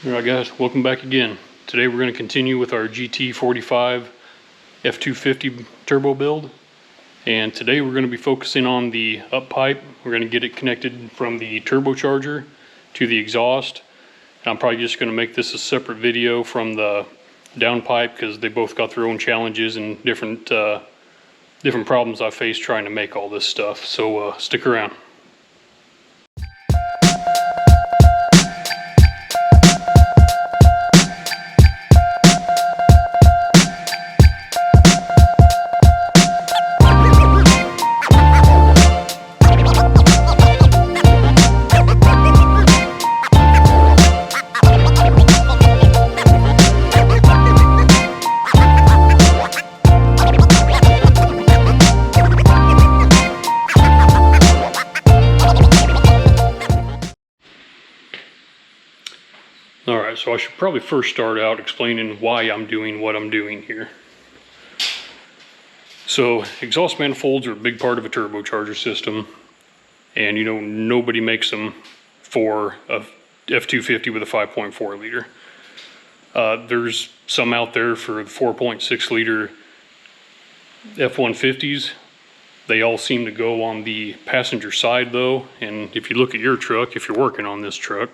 Alright guys, welcome back again. Today we're going to continue with our gt45 f250 turbo build, and today we're going to be focusing on the up pipe. We're going to get it connected from the turbocharger to the exhaust, and I'm probably just going to make this a separate video from the down pipe because they both got their own challenges and different problems I faced trying to make all this stuff, so stick around. Alright, so I should probably first start out explaining why I'm doing what I'm doing here. So, exhaust manifolds are a big part of a turbocharger system, and you know, nobody makes them for a F250 with a 5.4 liter. There's some out there for the 4.6 liter F150s. They all seem to go on the passenger side though, and if you look at your truck, if you're working on this truck,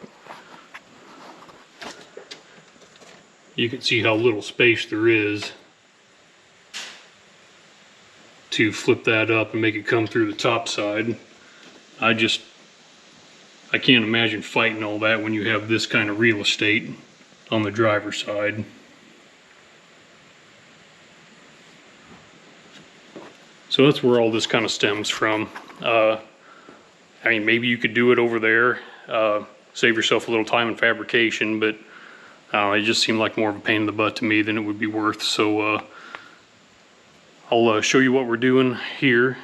you can see how little space there is to flip that up and make it come through the top side. I can't imagine fighting all that when you have this kind of real estate on the driver's side. So that's where all this kind of stems from. I mean, maybe you could do it over there, save yourself a little time in fabrication, but it just seemed like more of a pain in the butt to me than it would be worth. So I'll show you what we're doing here.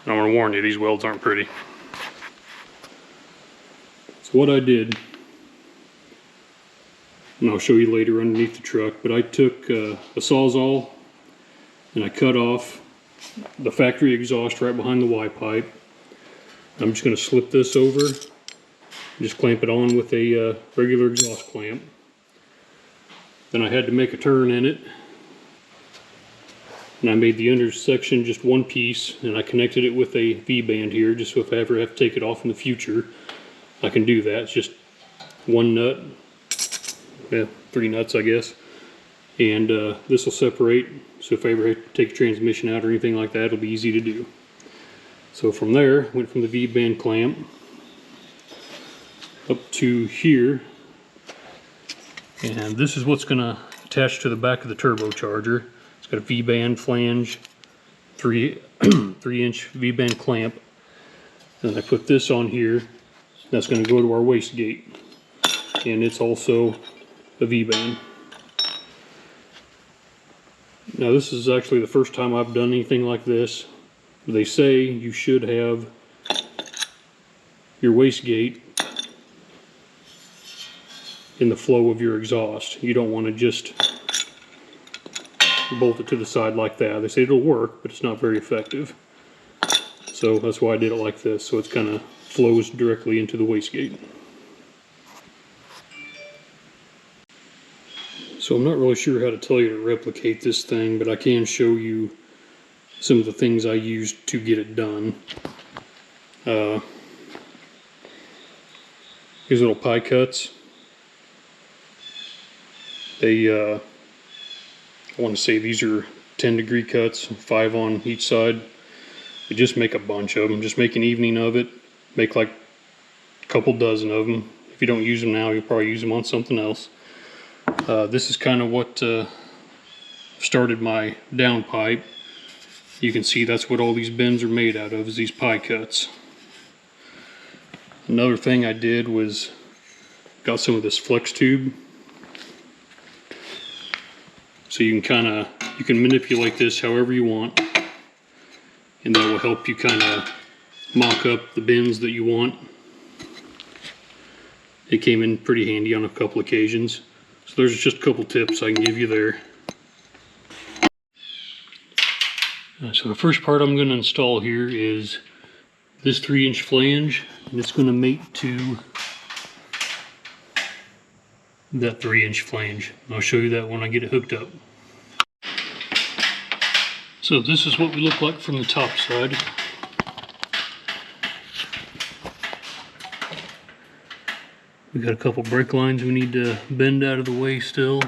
And I'm going to warn you, these welds aren't pretty. So what I did, and I'll show you later underneath the truck, but I took a Sawzall and I cut off the factory exhaust right behind the Y pipe. I'm just going to slip this over, just clamp it on with a regular exhaust clamp. Then I had to make a turn in it, and I made the intersection just one piece, and I connected it with a V-band here, just so if I ever have to take it off in the future, I can do that. It's just one nut, yeah, 3 nuts I guess, and this will separate, so if I ever have to take a transmission out or anything like that, it'll be easy to do. So from there, went from the V-band clamp up to here, and this is what's going to attach to the back of the turbocharger. It's got a V-band flange, 3-inch V-band clamp. Then I put this on here. That's going to go to our wastegate, and it's also a V-band. Now this is actually the first time I've done anything like this. They say you should have your wastegate in the flow of your exhaust. You don't want to just bolt it to the side like that. They say it'll work, but it's not very effective. So that's why I did it like this, so it kind of flows directly into the wastegate. So I'm not really sure how to tell you to replicate this thing, but I can show you some of the things I used to get it done. These little pie cuts. I want to say these are 10-degree cuts, 5 on each side. You just make a bunch of them. Just make an evening of it. Make like a couple dozen of them. If you don't use them now, you'll probably use them on something else. This is kind of what started my down pipe. You can see that's what all these bends are made out of, is these pie cuts. Another thing I did was got some of this flex tube. So you can manipulate this however you want, and that will help you kind of mock up the bends that you want. It came in pretty handy on a couple occasions. So there's just a couple tips I can give you there. So the first part I'm going to install here is this 3-inch flange, and it's going to mate to that 3-inch flange. I'll show you that when I get it hooked up. So this is what we look like from the top side. We got a couple brake lines we need to bend out of the way still.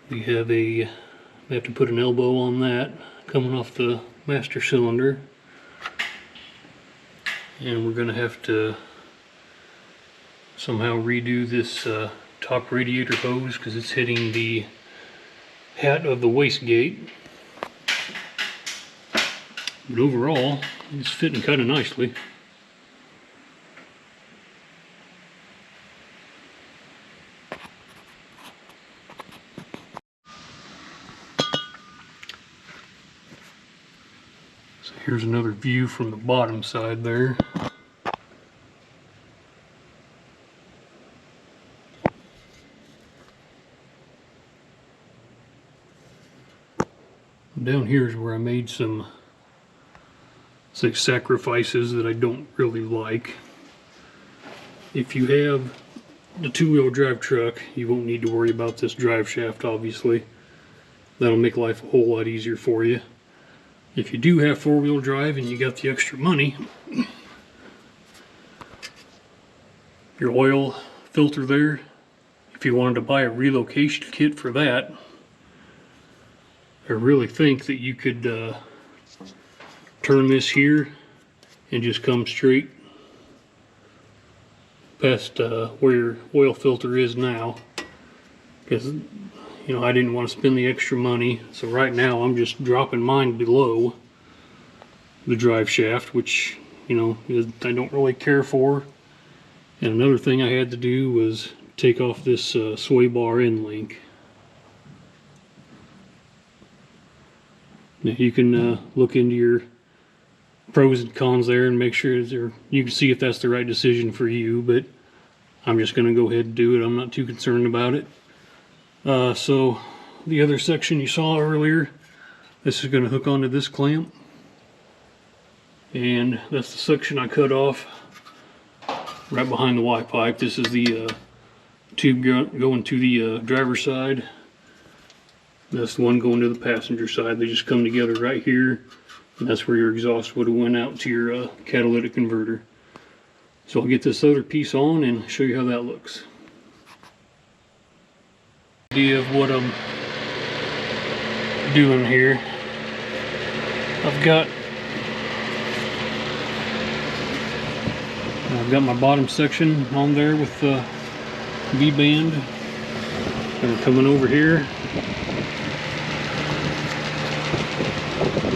We have to put an elbow on that coming off the master cylinder. And we're going to have to somehow redo this top radiator hose because it's hitting the hat of the wastegate. But overall, it's fitting kind of nicely. So here's another view from the bottom side there. Down here is where I made some sacrifices that I don't really like. If you have the 2-wheel drive truck, you won't need to worry about this drive shaft, obviously. That'll make life a whole lot easier for you. If you do have 4-wheel drive and you got the extra money, your oil filter there, if you wanted to buy a relocation kit for that, I really think that you could turn this here and just come straight past where your oil filter is now, because I didn't want to spend the extra money. So right now I'm just dropping mine below the drive shaft, which I don't really care for. And another thing I had to do was take off this sway bar end link. Now you can look into your pros and cons there and make sure you can see if that's the right decision for you, but I'm just going to go ahead and do it. I'm not too concerned about it. So the other section you saw earlier, this is going to hook onto this clamp, and that's the section I cut off right behind the Y pipe. This is the tube going to the driver's side. That's the one going to the passenger side. They just come together right here, and that's where your exhaust would have went out to your catalytic converter. So I'll get this other piece on and show you how that looks. Idea of what I'm doing here. I've got my bottom section on there with the V-band, and we're coming over here,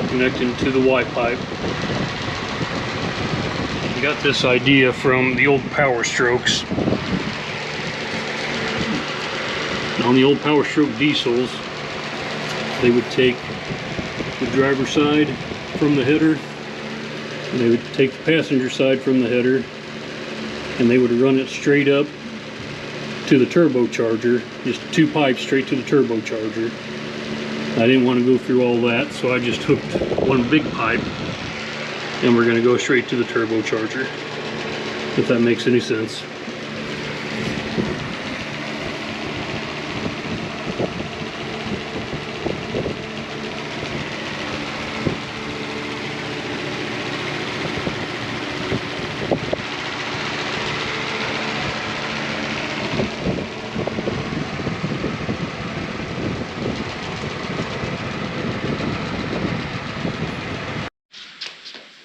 connecting to the Y pipe. I got this idea from the old Power Strokes. On the old Power Stroke diesels, they would take the driver's side from the header, and they would take the passenger side from the header, and they would run it straight up to the turbocharger, just 2 pipes straight to the turbocharger. I didn't want to go through all that, so I just hooked one big pipe, and we're going to go straight to the turbocharger, if that makes any sense.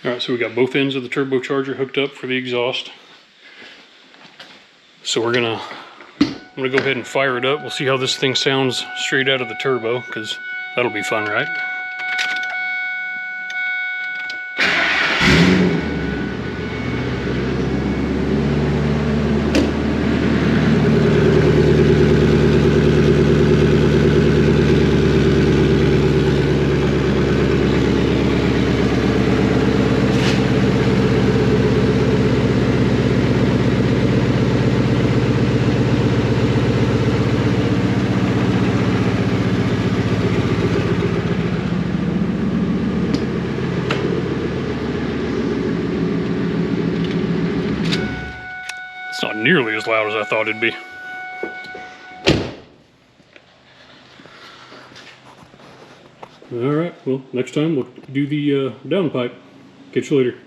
Alright, so we got both ends of the turbocharger hooked up for the exhaust. So I'm gonna go ahead and fire it up. We'll see how this thing sounds straight out of the turbo, because that'll be fun, right? not nearly as loud as I thought it'd be. Alright, well, next time we'll do the down pipe. Catch you later.